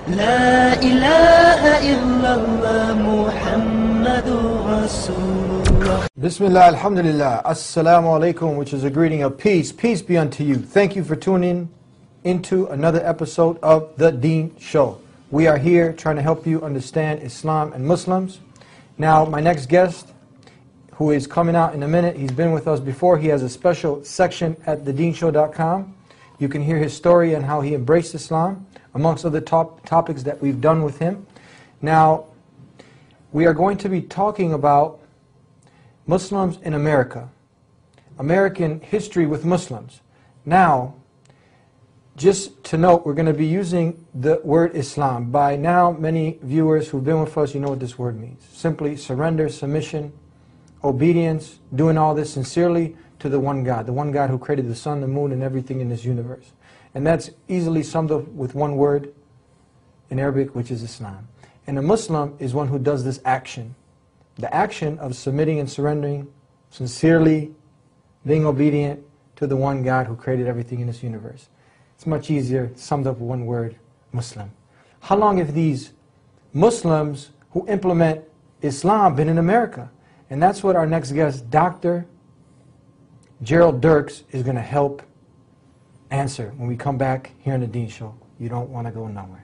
لا إله إلا الله محمد رسول الله. Bismillah, alhamdulillah, assalamu alaikum, which is a greeting of peace. Peace be unto you. Thank you for tuning into another episode of the DEEN Show. We are here trying to help you understand Islam and Muslims. Now, my next guest, who is coming out in a minute, he's been with us before. He has a special section at thedeenshow.com. You can hear his story and how he embraced Islam, amongst other topics that we've done with him. Now, we are going to be talking about Muslims in America, American history with Muslims. Now, just to note, we're going to be using the word Islam. By now, many viewers who've been with us, you know what this word means. Simply surrender, submission, obedience, doing all this sincerely to the one God who created the sun, the moon, and everything in this universe. And that's easily summed up with one word in Arabic, which is Islam. And a Muslim is one who does this action. The action of submitting and surrendering, sincerely being obedient to the one God who created everything in this universe. It's much easier summed up with one word, Muslim. How long have these Muslims who implement Islam been in America? And that's what our next guest, Dr. Gerald Dirks, is going to help answer when we come back here on the DEEN Show. You don't want to go nowhere.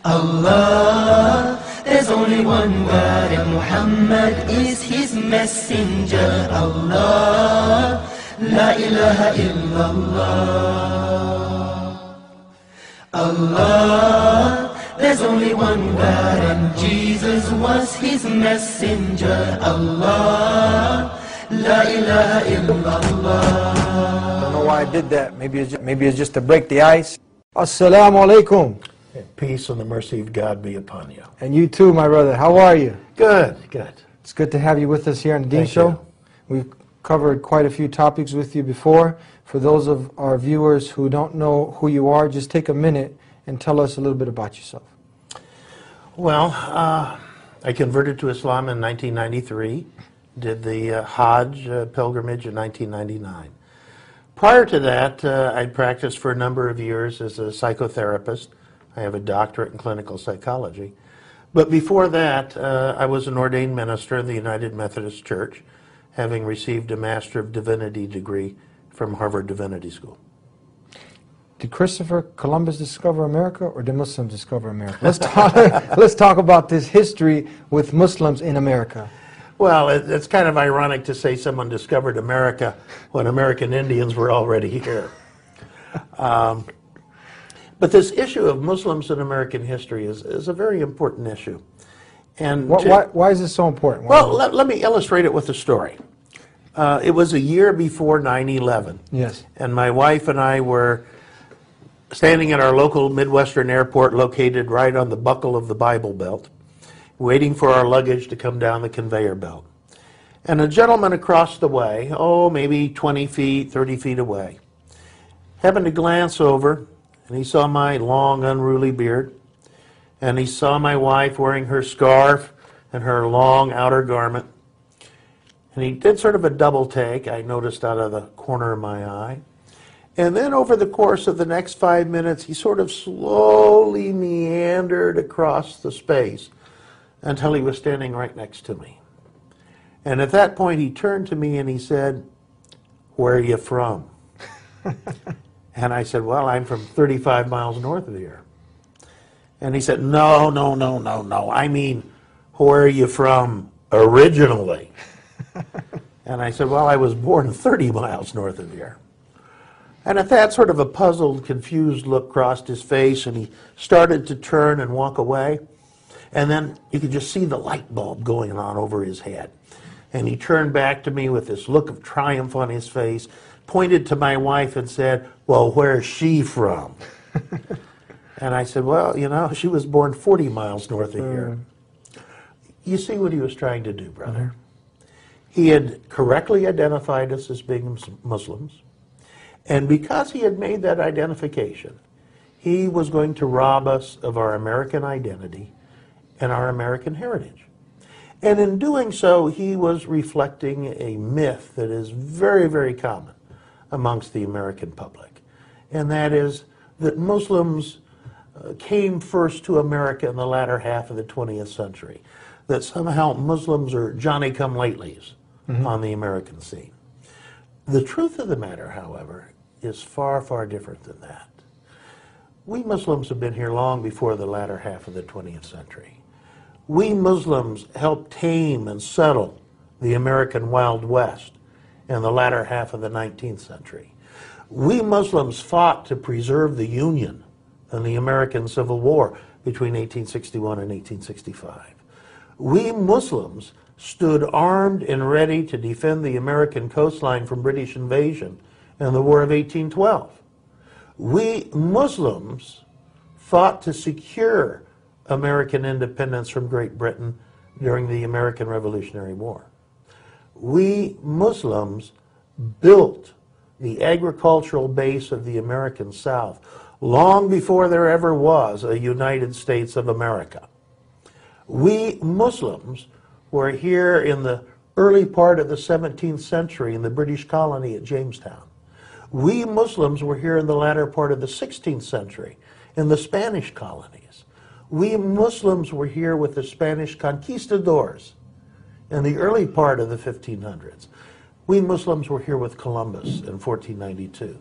Allah, there's only one God and Muhammad is his messenger. Allah, la ilaha illallah. Allah, there's only one God and Jesus was his messenger. Allah, la ilaha illallah. I don't know why I did that. Maybe it's just to break the ice. Assalamu alaikum. Peace and the mercy of God be upon you. And you too, my brother. How are you? Good, good. It's good to have you with us here on the DEEN Thank Show. you. We've covered quite a few topics with you before. For those of our viewers who don't know who you are, just take a minute and tell us a little bit about yourself. Well, I converted to Islam in 1993, did the Hajj pilgrimage in 1999. Prior to that, I'd practiced for a number of years as a psychotherapist. I have a doctorate in clinical psychology. But before that, I was an ordained minister in the United Methodist Church, having received a Master of Divinity degree from Harvard Divinity School. Did Christopher Columbus discover America, or did Muslims discover America? Let's talk about this history with Muslims in America. Well, it's kind of ironic to say someone discovered America when American Indians were already here. But this issue of Muslims in American history is a very important issue. And why is this so important? Well, let me illustrate it with a story. It was a year before 9/11. Yes. And my wife and I were standing at our local Midwestern airport located right on the buckle of the Bible Belt, waiting for our luggage to come down the conveyor belt. And a gentleman across the way, maybe 20 feet, 30 feet away, happened to glance over, and he saw my long, unruly beard, and he saw my wife wearing her scarf and her long outer garment. And he did sort of a double take, I noticed out of the corner of my eye. And then over the course of the next 5 minutes, he sort of slowly meandered across the space until he was standing right next to me. And at that point, he turned to me and he said, "Where are you from?" And I said, "Well, I'm from 35 miles north of here." And he said, No. I mean, where are you from originally?" And I said, "Well, I was born 30 miles north of here." And at that, sort of a puzzled, confused look crossed his face, and he started to turn and walk away. And then you could just see the light bulb going on over his head. And he turned back to me with this look of triumph on his face, pointed to my wife and said, "Well, where's she from?" And I said, "Well, you know, she was born 40 miles north of here." You see what he was trying to do, brother? He had correctly identified us as being Muslims. And because he had made that identification, he was going to rob us of our American identity and our American heritage. And in doing so, he was reflecting a myth that is very, very common amongst the American public. And that is that Muslims came first to America in the latter half of the 20th century, that somehow Muslims are Johnny-come-latelys on the American scene. The truth of the matter, however, is far, far different than that. We Muslims have been here long before the latter half of the 20th century. We Muslims helped tame and settle the American Wild West in the latter half of the 19th century. We Muslims fought to preserve the Union in the American Civil War between 1861 and 1865. We Muslims stood armed and ready to defend the American coastline from British invasion in the War of 1812. We Muslims fought to secure American independence from Great Britain during the American Revolutionary War. We Muslims built the agricultural base of the American South long before there ever was a United States of America. We Muslims were here in the early part of the 17th century in the British colony at Jamestown. We Muslims were here in the latter part of the 16th century in the Spanish colonies. We Muslims were here with the Spanish conquistadors in the early part of the 1500s. We Muslims were here with Columbus in 1492.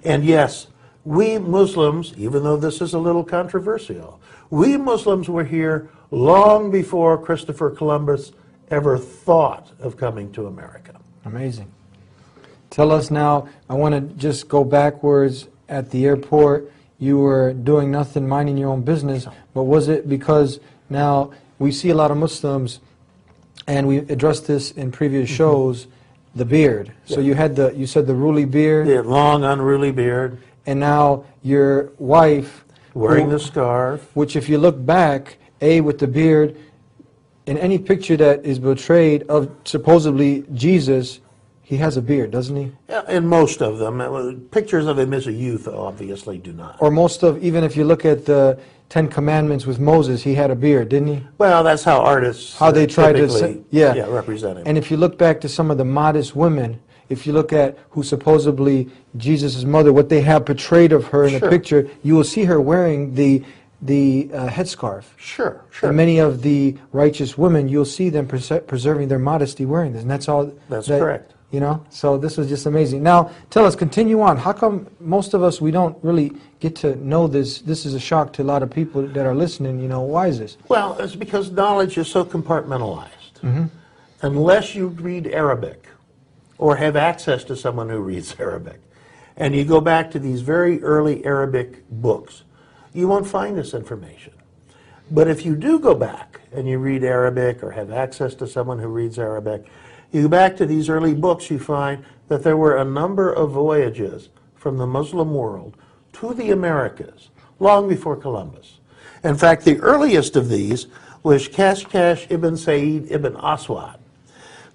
And yes, we Muslims, even though this is a little controversial, we Muslims were here long before Christopher Columbus ever thought of coming to America. Amazing. Tell us now, I want to just go backwards at the airport. You were doing nothing, minding your own business, but was it because now we see a lot of Muslims, and we addressed this in previous shows, the beard. So you had you said the ruly beard. The long, unruly beard. And now your wife. Wearing the scarf. Which if you look back, with the beard, in any picture that is portrayed of supposedly Jesus, he has a beard, doesn't he? Yeah, in most of them. Pictures of him as a youth obviously do not. Or most of, even if you look at the Ten Commandments with Moses, he had a beard, didn't he? Well, that's how artists how they try to represent him. And if you look back to some of the modest women, if you look at who supposedly Jesus' mother, what they have portrayed of her in a picture, you will see her wearing the headscarf. Sure. And many of the righteous women, you'll see them preserving their modesty wearing this, and that's all. That's correct. You know, so this was just amazing. Now, tell us, continue on. How come most of us, we don't really get to know this? This is a shock to a lot of people that are listening. You know, why is this? Well, it's because knowledge is so compartmentalized. Unless you read Arabic or have access to someone who reads Arabic, and you go back to these very early Arabic books, you won't find this information. But if you do go back and you read Arabic or have access to someone who reads Arabic, you go back to these early books, you find that there were a number of voyages from the Muslim world to the Americas long before Columbus. In fact, the earliest of these was Kashkash ibn Said ibn Aswad,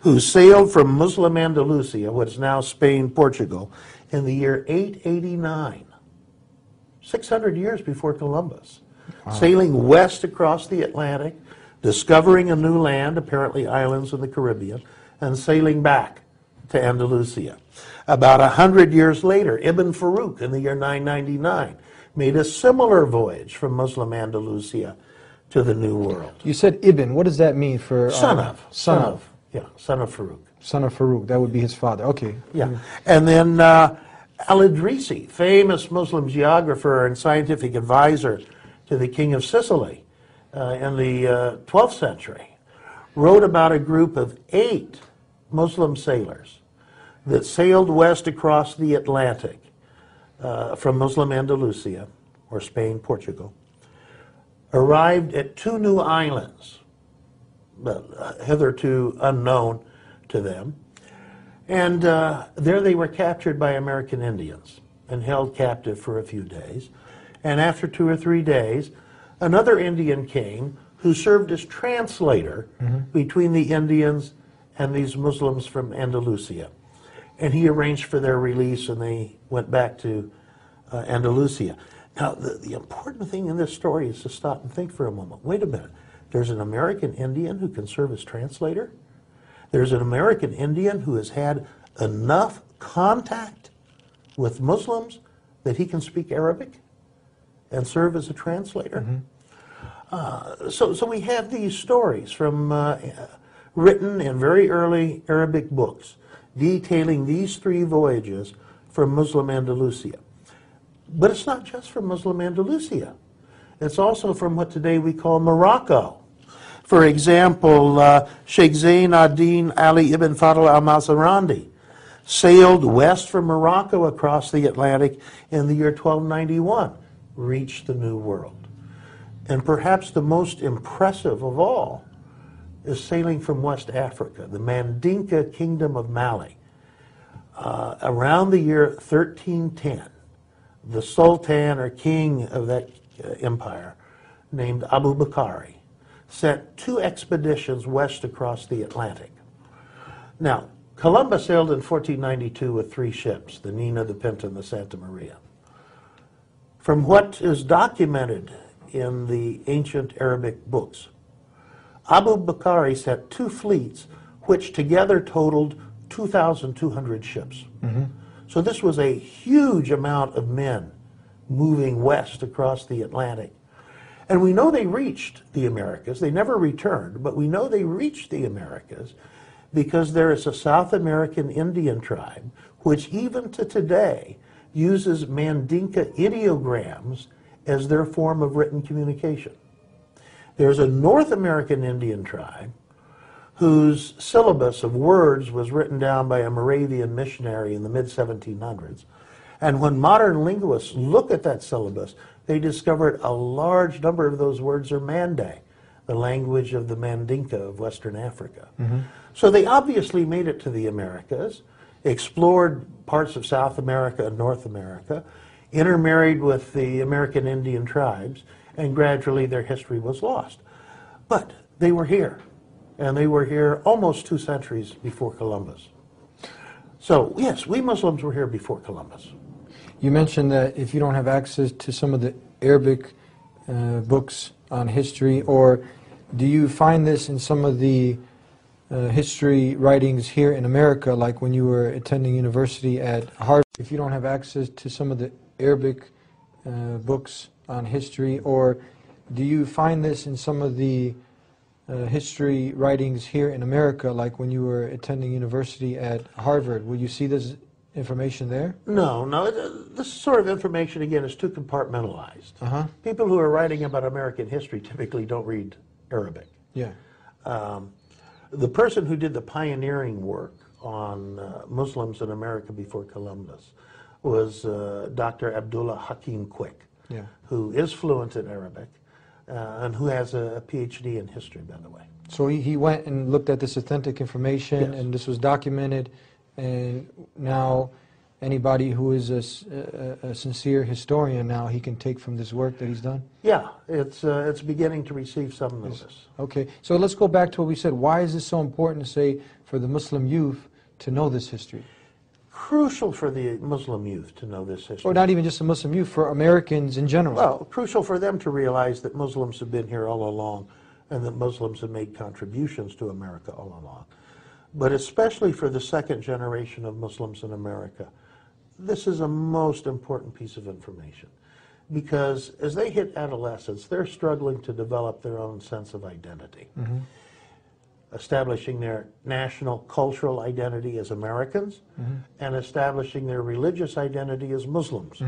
who sailed from Muslim Andalusia, what is now Spain, Portugal, in the year 889, 600 years before Columbus, sailing west across the Atlantic, discovering a new land, apparently islands in the Caribbean, and sailing back to Andalusia. About 100 years later, Ibn Farouk, in the year 999, made a similar voyage from Muslim Andalusia to the New World. You said Ibn. What does that mean for... Son of. Yeah, son of Farouk. Son of Farouk. That would be his father. Okay. Yeah. And then Al-Idrisi, famous Muslim geographer and scientific advisor to the King of Sicily in the 12th century, wrote about a group of 8 Muslim sailors that sailed west across the Atlantic from Muslim Andalusia, or Spain, Portugal, arrived at 2 new islands, hitherto unknown to them, and there they were captured by American Indians and held captive for a few days. And after 2 or 3 days, another Indian came who served as translator between the Indians and these Muslims from Andalusia. And he arranged for their release, and they went back to Andalusia. Now, the important thing in this story is to stop and think for a moment. Wait a minute. There's an American Indian who can serve as translator? There's an American Indian who has had enough contact with Muslims that he can speak Arabic? and serve as a translator. So we have these stories from written in very early Arabic books detailing these 3 voyages from Muslim Andalusia. But it's not just from Muslim Andalusia. It's also from what today we call Morocco. For example, Sheikh Zain ad-Din Ali ibn Fadl al-Mazarandi sailed west from Morocco across the Atlantic in the year 1291, reached the New World. And perhaps the most impressive of all is sailing from West Africa, the Mandinka Kingdom of Mali. Around the year 1310, the Sultan or king of that empire, named Abu Bakari, sent 2 expeditions west across the Atlantic. Now, Columbus sailed in 1492 with 3 ships, the Nina, the Pinta, and the Santa Maria. From what is documented in the ancient Arabic books, Abu Bakari sent 2 fleets which together totaled 2,200 ships. So this was a huge amount of men moving west across the Atlantic. And we know they reached the Americas. They never returned, but we know they reached the Americas because there is a South American Indian tribe which even to today uses Mandinka ideograms as their form of written communication. There's a North American Indian tribe whose syllabus of words was written down by a Moravian missionary in the mid-1700s. And when modern linguists look at that syllabus, they discovered a large number of those words are Mande, the language of the Mandinka of Western Africa. So they obviously made it to the Americas, explored parts of South America and North America, intermarried with the American Indian tribes, and gradually their history was lost. But they were here, and they were here almost 2 centuries before Columbus. So yes, we Muslims were here before Columbus. You mentioned that if you don't have access to some of the Arabic books on history, or do you find this in some of the history writings here in America, like when you were attending university at Harvard? If you don't have access to some of the Arabic books on history, or do you find this in some of the history writings here in America, like when you were attending university at Harvard? Will you see this information there? No. This sort of information, again, is too compartmentalized. People who are writing about American history typically don't read Arabic. Yeah. The person who did the pioneering work on Muslims in America before Columbus was Dr. Abdullah Hakim Quick, who is fluent in Arabic and who has a PhD in history, by the way. So he went and looked at this authentic information, and this was documented, and now anybody who is a sincere historian now, he can take from this work that he's done? Yeah, it's beginning to receive some notice. Okay, so let's go back to what we said. Why is this so important to say for the Muslim youth to know this history? Crucial for the Muslim youth to know this history. Or not even just the Muslim youth, for Americans in general. Well, crucial for them to realize that Muslims have been here all along and that Muslims have made contributions to America all along. But especially for the second generation of Muslims in America, this is a most important piece of information, because as they hit adolescence, they're struggling to develop their own sense of identity, establishing their national cultural identity as Americans and establishing their religious identity as Muslims.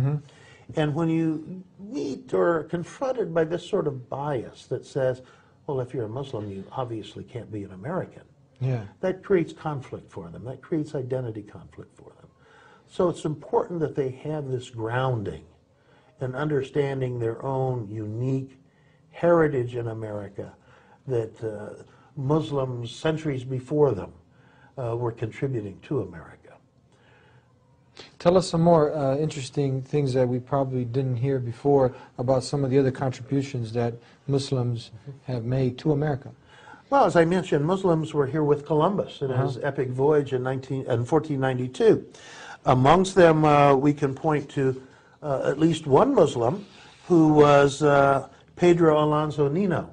And when you meet or are confronted by this sort of bias that says, well, if you're a Muslim, you obviously can't be an American, that creates conflict for them. That creates identity conflict for them. So it's important that they have this grounding in understanding their own unique heritage in America, that Muslims centuries before them were contributing to America. Tell us some more interesting things that we probably didn't hear before about some of the other contributions that Muslims have made to America. Well, as I mentioned, Muslims were here with Columbus in his epic voyage in 1492. Amongst them, we can point to at least one Muslim who was Pedro Alonso Nino.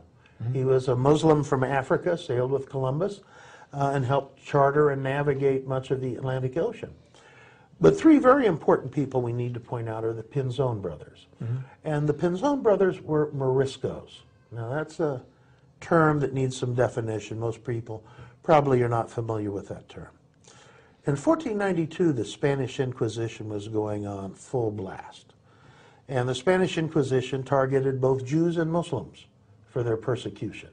He was a Muslim from Africa, sailed with Columbus, and helped charter and navigate much of the Atlantic Ocean. But three very important people we need to point out are the Pinzon brothers. And the Pinzon brothers were Moriscos. Now that's a term that needs some definition. Most people probably are not familiar with that term. In 1492, the Spanish Inquisition was going on full blast. And the Spanish Inquisition targeted both Jews and Muslims for their persecution.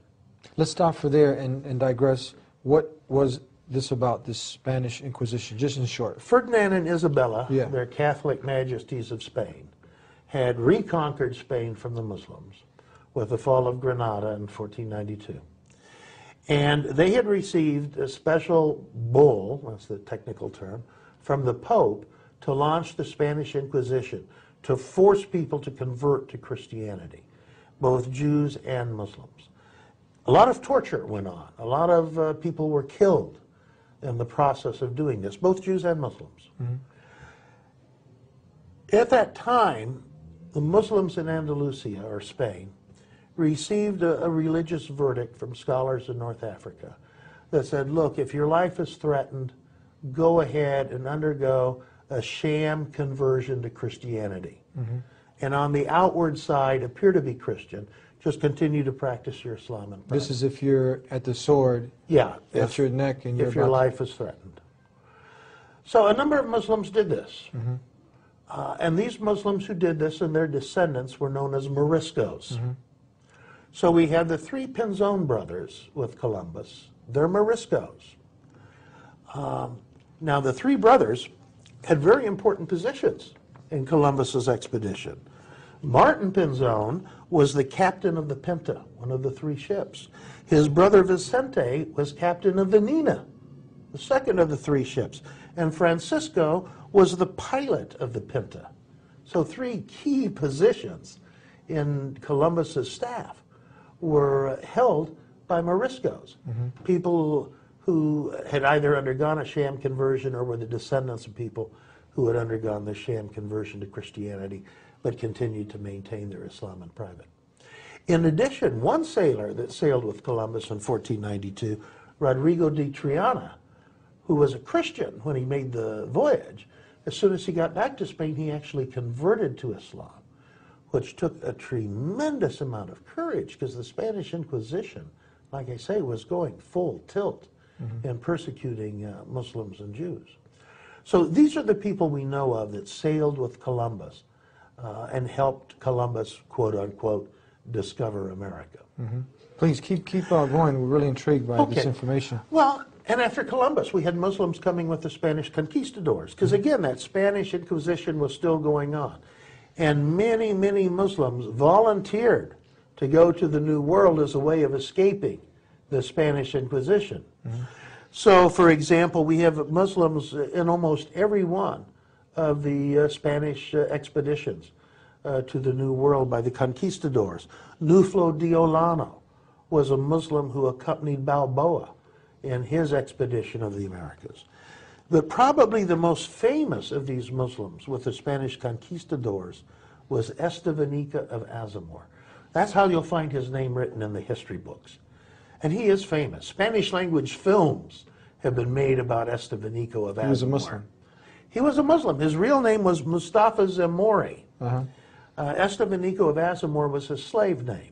Let's stop for there and digress. What was this about, this Spanish Inquisition, just in short? Ferdinand and Isabella, their Catholic majesties of Spain, had reconquered Spain from the Muslims with the fall of Granada in 1492. And they had received a special bull, that's the technical term, from the Pope to launch the Spanish Inquisition, to force people to convert to Christianity, both Jews and Muslims. A lot of torture went on. A lot of people were killed in the process of doing this, both Jews and Muslims. At that time, the Muslims in Andalusia, or Spain, received a religious verdict from scholars in North Africa that said, look, if your life is threatened, go ahead and undergo a sham conversion to Christianity. And on the outward side, appear to be Christian, just continue to practice your Islam in private. This is if you're at the sword at your neck and if your life is threatened. So a number of Muslims did this. And these Muslims who did this and their descendants were known as Moriscos. So we had the three Pinzon brothers with Columbus. They're Moriscos. Now the three brothers had very important positions in Columbus's expedition. Martin Pinzon was the captain of the Pinta, one of the three ships. His brother Vicente was captain of the Nina, the second of the three ships. And Francisco was the pilot of the Pinta. So three key positions in Columbus's staff were held by Moriscos, people who had either undergone a sham conversion or were the descendants of people who had undergone the sham conversion to Christianity but continued to maintain their Islam in private. In addition, one sailor that sailed with Columbus in 1492, Rodrigo de Triana, who was a Christian when he made the voyage, as soon as he got back to Spain, he actually converted to Islam, which took a tremendous amount of courage because the Spanish Inquisition, like I say, was going full tilt in persecuting Muslims and Jews. So these are the people we know of that sailed with Columbus and helped Columbus, quote unquote, discover America. Please keep going. We're really intrigued by this information. Well, and after Columbus, we had Muslims coming with the Spanish conquistadors, because again, that Spanish Inquisition was still going on. And many, many Muslims volunteered to go to the New World as a way of escaping the Spanish Inquisition. So, for example, we have Muslims in almost every one of the Spanish expeditions to the New World by the conquistadors. Nuflo de Olano was a Muslim who accompanied Balboa in his expedition of the Americas. But probably the most famous of these Muslims with the Spanish conquistadors was Estevanica of Azamor. That's how you'll find his name written in the history books. And he is famous. Spanish language films have been made about Estevanico of Azamor. He was a Muslim. He was a Muslim. His real name was Mustafa Zamori. Estevanico of Azamor was his slave name.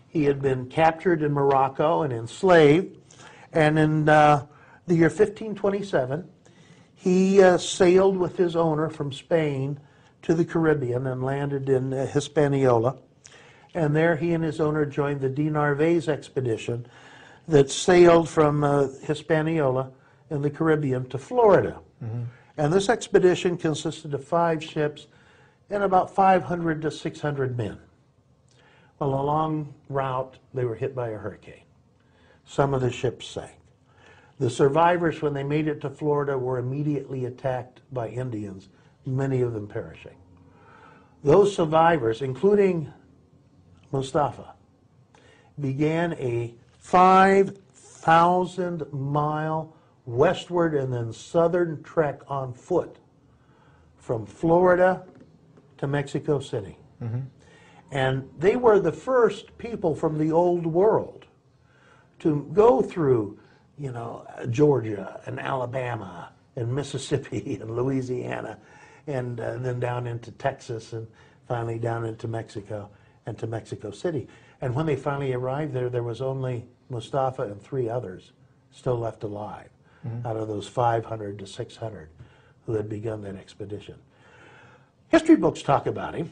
He had been captured in Morocco and enslaved. And in the year 1527, he sailed with his owner from Spain to the Caribbean and landed in Hispaniola. And there he and his owner joined the de Narvaez expedition that sailed from Hispaniola in the Caribbean to Florida. And this expedition consisted of 5 ships and about 500 to 600 men. Well, along route, they were hit by a hurricane. Some of the ships sank. The survivors, when they made it to Florida, were immediately attacked by Indians, many of them perishing. Those survivors, including Mustafa, began a 5,000-mile westward and then southern trek on foot from Florida to Mexico City. And they were the first people from the old world to go through, Georgia and Alabama and Mississippi and Louisiana, and then down into Texas, and finally down into Mexico and to Mexico City. And when they finally arrived there, there was only Mustafa and 3 others still left alive out of those 500 to 600 who had begun that expedition. History books talk about him,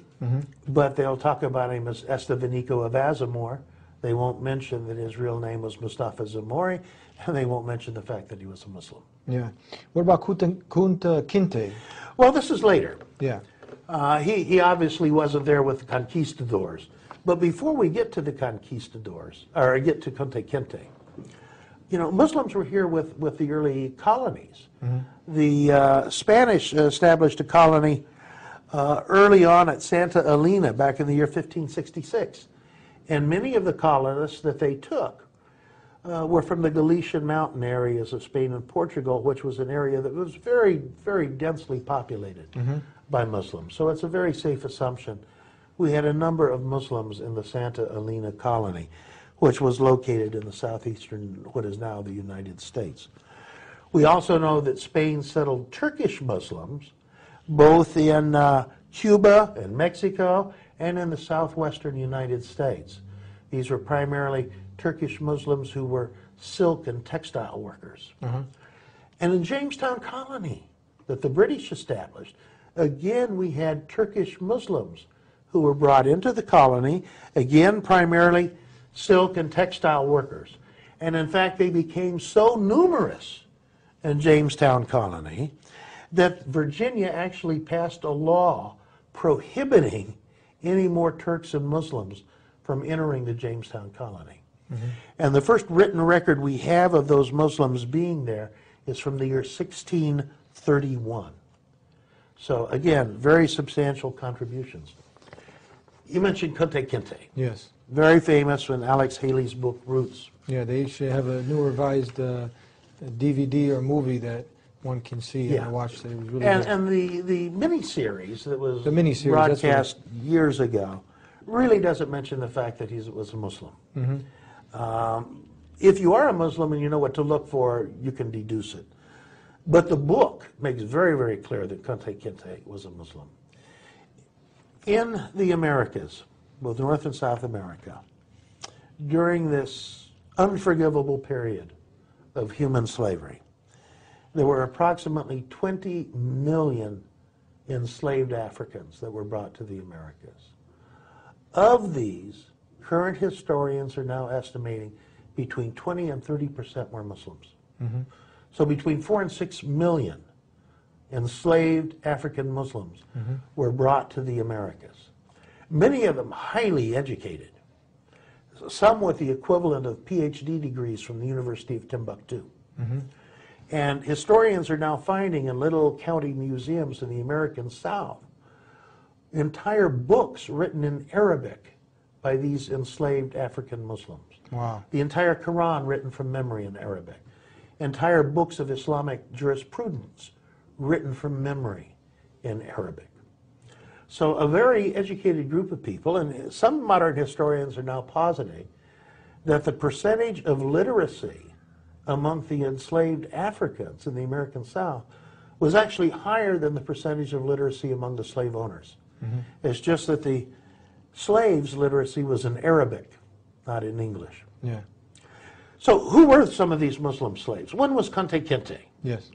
but they'll talk about him as Estevanico of Azamor. They won't mention that his real name was Mustafa Zamori, and they won't mention the fact that he was a Muslim. Yeah. What about Kunta Kinte? Well, this is later. Yeah. He obviously wasn't there with the conquistadors. But before we get to the conquistadors, or get to Kunta Kinte, you know, Muslims were here with the early colonies. The Spanish established a colony early on at Santa Elena back in the year 1566. And many of the colonists that they took were from the Galician mountain areas of Spain and Portugal, which was an area that was very, very densely populated by Muslims. So it's a very safe assumption. We had a number of Muslims in the Santa Elena colony, which was located in the southeastern, what is now the United States. We also know that Spain settled Turkish Muslims, both in Cuba and Mexico and in the southwestern United States. These were primarily Turkish Muslims who were silk and textile workers. And in Jamestown Colony that the British established, again we had Turkish Muslims who were brought into the colony, again primarily silk and textile workers. And in fact they became so numerous in Jamestown Colony that Virginia actually passed a law prohibiting any more Turks and Muslims from entering the Jamestown Colony. And the first written record we have of those Muslims being there is from the year 1631. So again, very substantial contributions. You mentioned Kunta Kinte. Yes. Very famous in Alex Haley's book, Roots. Yeah, they should have a new revised DVD or movie that one can see, and I watched it. It was really good. And the miniseries that was miniseries, broadcast years ago really doesn't mention the fact that he was a Muslim. If you are a Muslim and you know what to look for, you can deduce it. But the book makes very, very clear that Kunta Kinte was a Muslim. In the Americas, both North and South America, during this unforgivable period of human slavery, there were approximately 20 million enslaved Africans that were brought to the Americas. Of these, current historians are now estimating between 20 and 30% were Muslims. So between 4 and 6 million enslaved African Muslims were brought to the Americas. Many of them highly educated, some with the equivalent of PhD degrees from the University of Timbuktu. And historians are now finding in little county museums in the American South entire books written in Arabic by these enslaved African Muslims. Wow. The entire Quran written from memory in Arabic. Entire books of Islamic jurisprudence written from memory in Arabic. So a very educated group of people, and some modern historians are now positing that the percentage of literacy among the enslaved Africans in the American South was actually higher than the percentage of literacy among the slave owners. It's just that the slaves' literacy was in Arabic, not in English. Yeah. So who were some of these Muslim slaves? One was Kunta Kinte. Yes.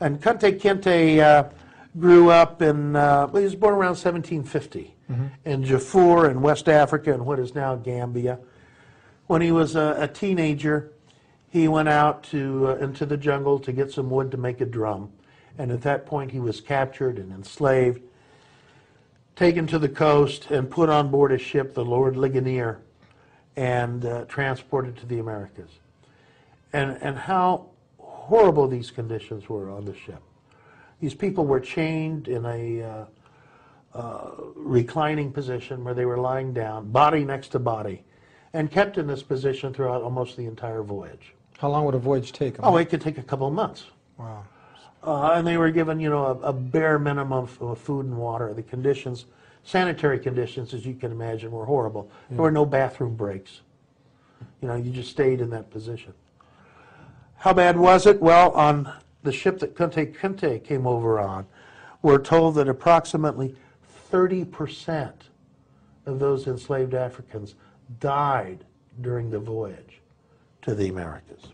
And Kunta Kinte grew up in, he was born around 1750 in Darfur in West Africa in what is now Gambia. When he was a teenager, he went out into the jungle to get some wood to make a drum. And at that point he was captured and enslaved, taken to the coast and put on board a ship, the Lord Ligonier, and transported to the Americas. And how horrible these conditions were on the ship. These people were chained in a reclining position where they were lying down, body next to body, and kept in this position throughout almost the entire voyage. How long would a voyage take? Oh, it could take a couple of months. Wow. And they were given, a bare minimum of food and water. The conditions, sanitary conditions, as you can imagine, were horrible. There were no bathroom breaks. You just stayed in that position. How bad was it? Well, on the ship that Kunta Kinte came over on, we're told that approximately 30% of those enslaved Africans died during the voyage to the Americas.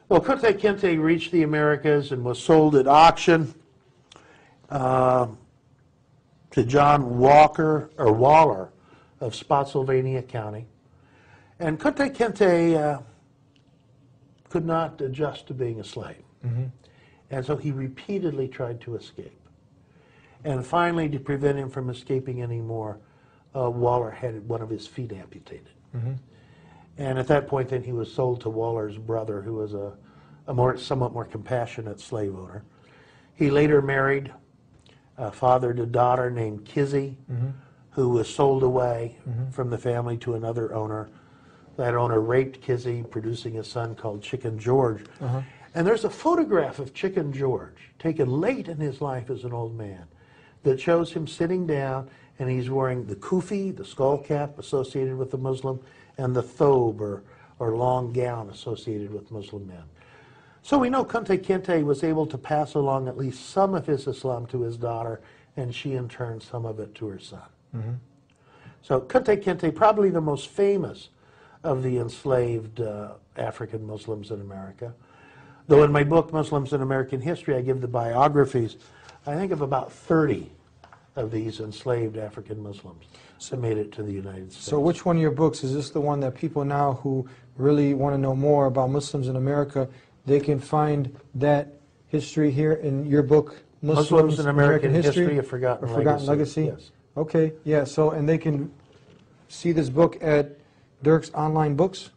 Well, Kunta Kinte reached the Americas and was sold at auction to John Waller of Spotsylvania County. And Kunta Kinte could not adjust to being a slave. And so he repeatedly tried to escape. And finally, to prevent him from escaping anymore, Waller had one of his feet amputated. And at that point, then, he was sold to Waller's brother, who was a somewhat more compassionate slave owner. He later married a father to daughter named Kizzy, who was sold away from the family to another owner. That owner raped Kizzy, producing a son called Chicken George. And there's a photograph of Chicken George, taken late in his life as an old man, that shows him sitting down, and he's wearing the kufi, the skull cap associated with the Muslim, and the thobe, or long gown associated with Muslim men. So we know Kunta Kinte was able to pass along at least some of his Islam to his daughter, and she in turn some of it to her son. So Kunta Kinte, probably the most famous of the enslaved African Muslims in America. Though in my book, Muslims in American History, I give the biographies, I think, of about 30 of these enslaved African Muslims that made it to the United States. So which one of your books, is this the one that people now who really want to know more about Muslims in America, they can find that history here in your book, Muslims in American History, A Forgotten Legacy? Yes. Okay, yeah, so, and they can see this book at Dirk's Online Books?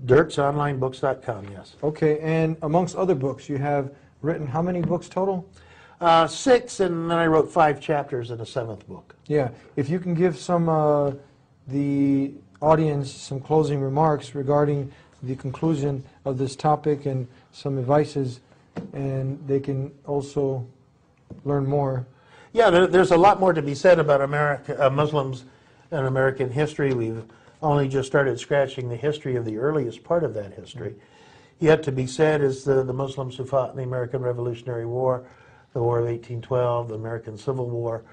DirksOnlineBooks.com, yes. Okay, and amongst other books, you have written how many books total? 6, and then I wrote 5 chapters in a 7th book. Yeah, if you can give some, the audience some closing remarks regarding the conclusion of this topic and some advices, and they can also learn more. Yeah, there's a lot more to be said about Muslims in American history. We've only just started scratching the history of the earliest part of that history. Yet to be said is the Muslims who fought in the American Revolutionary War, the War of 1812, the American Civil War,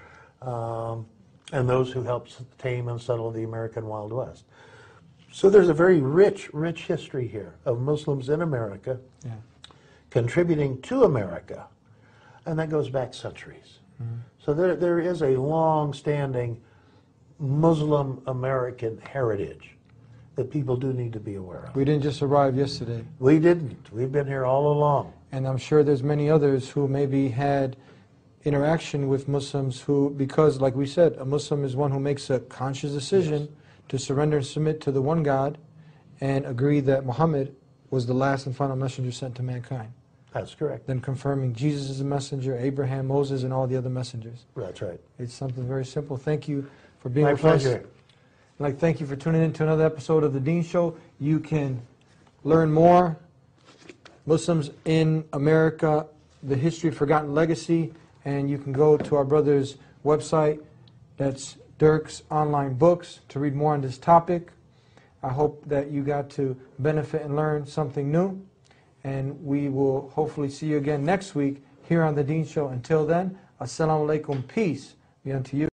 and those who helped tame and settle the American Wild West. So there's a very rich history here of Muslims in America contributing to America, and that goes back centuries. So there is a long-standing Muslim American heritage that people do need to be aware of. We didn't just arrive yesterday. We didn't. We've been here all along. And I'm sure there's many others who maybe had interaction with Muslims who, because like we said, a Muslim is one who makes a conscious decision to surrender and submit to the one God and agree that Muhammad was the last and final messenger sent to mankind. That's correct. Then confirming Jesus is a messenger, Abraham, Moses, and all the other messengers. That's right. It's something very simple. Thank you for being with us. My pleasure. I'd like to thank you for tuning in to another episode of The DEEN Show. You can learn more, Muslims in America, the history of forgotten legacy, and you can go to our brother's website, that's Dirk's Online Books, to read more on this topic. I hope that you got to benefit and learn something new, and we will hopefully see you again next week here on The DEEN Show. Until then, Assalamu alaikum, peace be unto you.